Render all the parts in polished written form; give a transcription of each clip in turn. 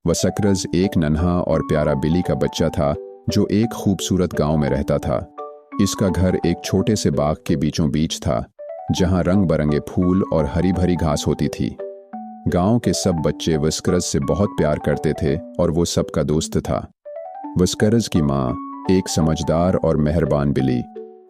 वसक्रज एक नन्हा और प्यारा बिल्ली का बच्चा था जो एक खूबसूरत गांव में रहता था। इसका घर एक छोटे से बाग के बीचों बीच था, जहां रंग बरंगे फूल और हरी भरी घास होती थी। गांव के सब बच्चे वस्करज से बहुत प्यार करते थे और वो सबका दोस्त था। वस्करज की माँ, एक समझदार और मेहरबान बिल्ली,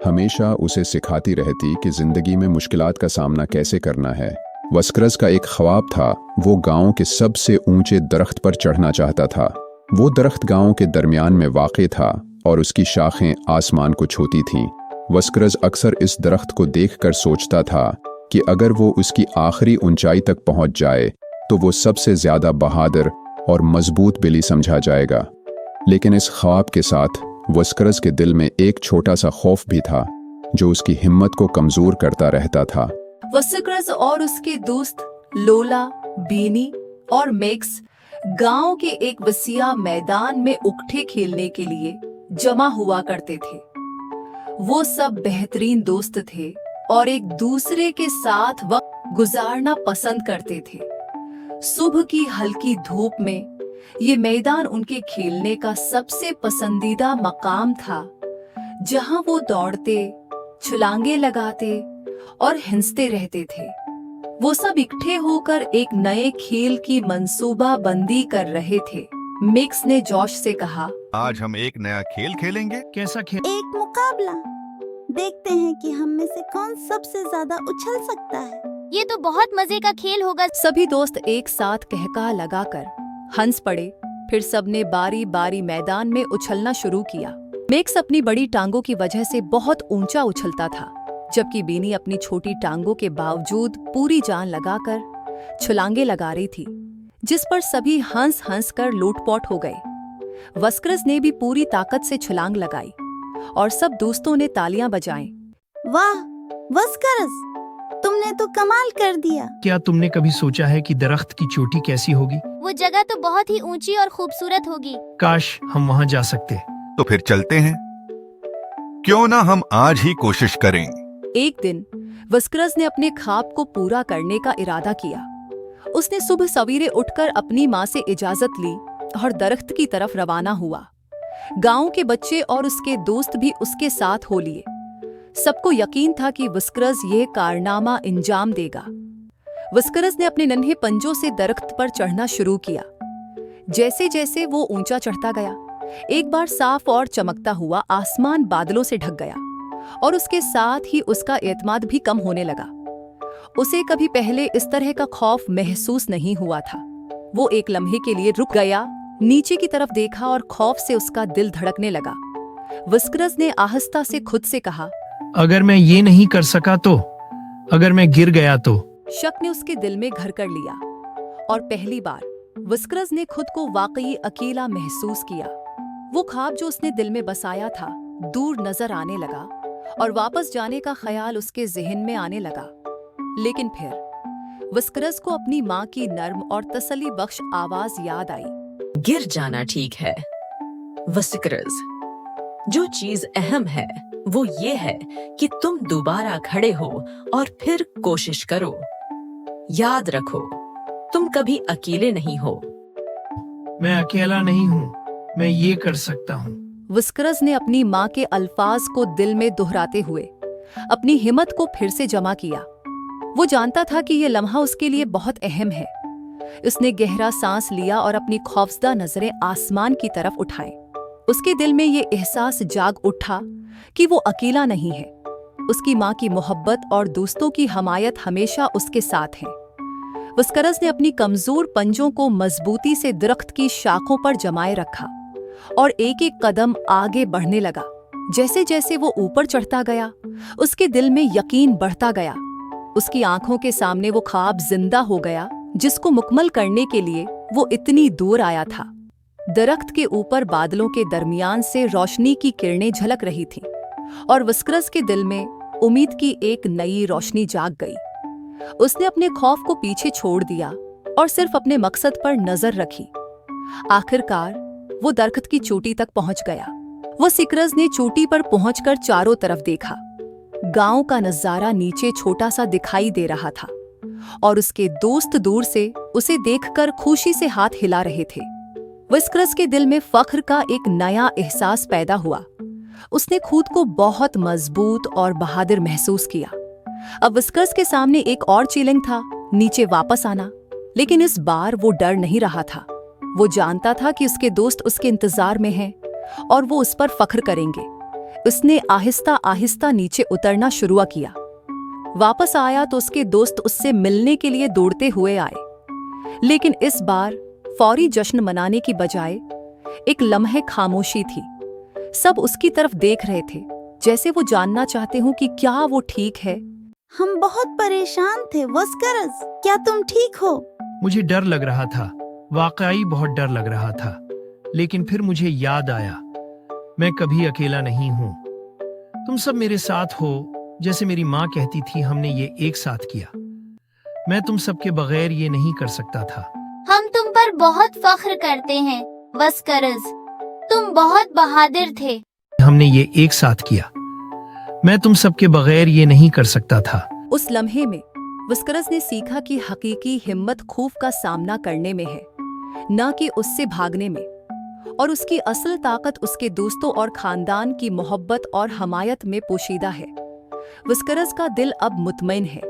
हमेशा उसे सिखाती रहती कि जिंदगी में मुश्किलात का सामना कैसे करना है। वस्करज का एक ख्वाब था, वो गांव के सबसे ऊंचे दरख्त पर चढ़ना चाहता था। वो दरख्त गांव के दरमियान में वाक़े था और उसकी शाखें आसमान को छूती थीं। वस्करज अक्सर इस दरख्त को देखकर सोचता था कि अगर वो उसकी आखिरी ऊंचाई तक पहुंच जाए तो वो सबसे ज्यादा बहादुर और मजबूत बिल्ली समझा जाएगा। लेकिन इस ख्वाब के साथ वस्करज के दिल में एक छोटा सा खौफ भी था जो उसकी हिम्मत को कमजोर करता रहता था। वस्करज और उसके दोस्त लोला, बीनी और मैक्स गांव के एक वसीआ मैदान में उकठे खेलने के लिए जमा हुआ करते थे। वो सब बेहतरीन दोस्त थे और एक दूसरे के साथ वक्त गुजारना पसंद करते थे। सुबह की हल्की धूप में ये मैदान उनके खेलने का सबसे पसंदीदा मकाम था, जहां वो दौड़ते, छलांगे लगाते और हंसते रहते थे। वो सब इकट्ठे होकर एक नए खेल की मंसूबा बंदी कर रहे थे। मिक्स ने जोश से कहा, आज हम एक नया खेल खेलेंगे। कैसा खेल? एक मुकाबला। देखते हैं कि हम में से कौन सबसे ज्यादा उछल सकता है। ये तो बहुत मजे का खेल होगा। सभी दोस्त एक साथ कहका लगाकर हंस पड़े। फिर सबने बारी बारी मैदान में उछलना शुरू किया। मैक्स अपनी बड़ी टांगों की वजह से बहुत ऊंचा उछलता था, जबकि बीनी अपनी छोटी टांगों के बावजूद पूरी जान लगाकर छलांगे लगा रही थी, जिस पर सभी हंस हंस कर लोटपोट हो गए। वस्करज ने भी पूरी ताकत से छलांग लगाई और सब दोस्तों ने तालियां बजाएं। वाह वस्करज, तुमने तो कमाल कर दिया। क्या तुमने कभी सोचा है कि दरख्त की चोटी कैसी होगी? वो जगह तो बहुत ही ऊंची और खूबसूरत होगी। काश हम वहाँ जा सकते। तो फिर चलते हैं। क्यों ना हम आज ही कोशिश करें। एक दिन वस्करज ने अपने ख्वाब को पूरा करने का इरादा किया। उसने सुबह सवेरे उठकर अपनी माँ से इजाजत ली और दरख्त की तरफ रवाना हुआ। गांव के बच्चे और उसके दोस्त भी उसके साथ हो लिए। सबको यकीन था कि वस्करज ये कारनामा अंजाम देगा। वस्करज ने अपने नन्हे पंजों से दरख्त पर चढ़ना शुरू किया। जैसे जैसे वो ऊंचा चढ़ता गया, एक बार साफ और चमकता हुआ आसमान बादलों से ढक गया और उसके साथ ही उसका एतमाद भी कम होने लगा। उसे कभी पहले इस तरह का खौफ महसूस नहीं हुआ था। वो एक लम्हे के लिए रुक गया, नीचे की तरफ देखा और खौफ से उसका दिल धड़कने लगा। वस्करज ने आहिस्ता से खुद से कहा, अगर मैं ये नहीं कर सका तो, अगर मैं गिर गया तो। शक ने उसके दिल में घर कर लिया और पहली बार वस्करज ने खुद को वाकई अकेला महसूस किया। वो ख्वाब जो उसने दिल में बसाया था दूर नजर आने लगा और वापस जाने का ख्याल उसके जहन में आने लगा। लेकिन फिर वस्करज को अपनी माँ की नर्म और तसल्ली बख्श आवाज याद आई। गिर जाना ठीक है वस्करज, जो चीज अहम है वो ये है कि तुम दोबारा खड़े हो और फिर कोशिश करो। याद रखो, तुम कभी अकेले नहीं हो। मैं अकेला नहीं हूँ, मैं ये कर सकता हूँ। वस्करज ने अपनी माँ के अल्फाज को दिल में दोहराते हुए अपनी हिम्मत को फिर से जमा किया। वो जानता था कि ये लम्हा उसके लिए बहुत अहम है। उसने गहरा सांस लिया और अपनी खौफजदा नजरें आसमान की तरफ उठाई। उसके दिल में ये एहसास जाग उठा कि वो अकेला नहीं है। उसकी माँ की मोहब्बत और दोस्तों की हमायत हमेशा उसके साथ है। वस्करज ने अपनी कमजोर पंजों को मजबूती से दरख्त की शाखों पर जमाए रखा और एक एक कदम आगे बढ़ने लगा। जैसे जैसे वो ऊपर चढ़ता गया, उसके दिल में यकीन बढ़ता गया। उसकी आंखों के सामने वो ख्वाब जिंदा हो गया जिसको मुकम्मल करने के लिए वो इतनी दूर आया था। दरख्त के ऊपर बादलों के दरमियान से रोशनी की किरणें झलक रही थीं और वस्करज के दिल में उम्मीद की एक नई रोशनी जाग गई। उसने अपने खौफ को पीछे छोड़ दिया और सिर्फ अपने मकसद पर नजर रखी। आखिरकार वो दरख्त की चोटी तक पहुंच गया। वस्करज ने चोटी पर पहुंचकर चारों तरफ देखा। गांव का नजारा नीचे छोटा सा दिखाई दे रहा था और उसके दोस्त दूर से उसे देखकर खुशी से हाथ हिला रहे थे। विस्करस के दिल में फख्र का एक नया एहसास पैदा हुआ। उसने खुद को बहुत मजबूत और बहादुर महसूस किया। अब विस्करस के सामने एक और चैलेंज था, नीचे वापस आना। लेकिन इस बार वो डर नहीं रहा था। वो जानता था कि उसके दोस्त उसके इंतजार में हैं और वो उस पर फख्र करेंगे। उसने आहिस्ता आहिस्ता नीचे उतरना शुरू किया। वापस आया तो उसके दोस्त उससे मिलने के लिए दौड़ते हुए आए। लेकिन इस बार फौरी जश्न मनाने की बजाय एक लम्हे खामोशी थी। सब उसकी तरफ देख रहे थे, जैसे वो जानना चाहते हों कि क्या वो ठीक है। हम बहुत परेशान थे विस्करस, क्या तुम ठीक हो? मुझे डर लग रहा था, वाकई बहुत डर लग रहा था। लेकिन फिर मुझे याद आया, मैं कभी अकेला नहीं हूँ। तुम सब मेरे साथ हो। जैसे मेरी माँ कहती थी, हमने ये एक साथ किया। मैं तुम सबके बगैर ये नहीं कर सकता था। हम तुम पर बहुत फख्र करते हैं विस्करस, तुम बहुत बहादुर थे। हमने ये एक साथ किया। मैं तुम सबके बगैर ये नहीं कर सकता था। उस लम्हे में विस्करस ने सीखा कि हकीकी हिम्मत खौफ का सामना करने में है, न कि उससे भागने में। और उसकी असल ताकत उसके दोस्तों और खानदान की मोहब्बत और हमायत में पोशीदा है। विस्करस का दिल अब मुतमईन है।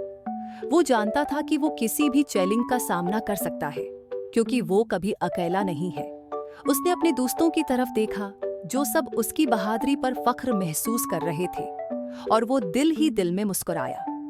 वो जानता था कि वो किसी भी चैलेंज का सामना कर सकता है, क्योंकि वो कभी अकेला नहीं है। उसने अपने दोस्तों की तरफ देखा, जो सब उसकी बहादुरी पर फख्र महसूस कर रहे थे, और वो दिल ही दिल में मुस्कुराया।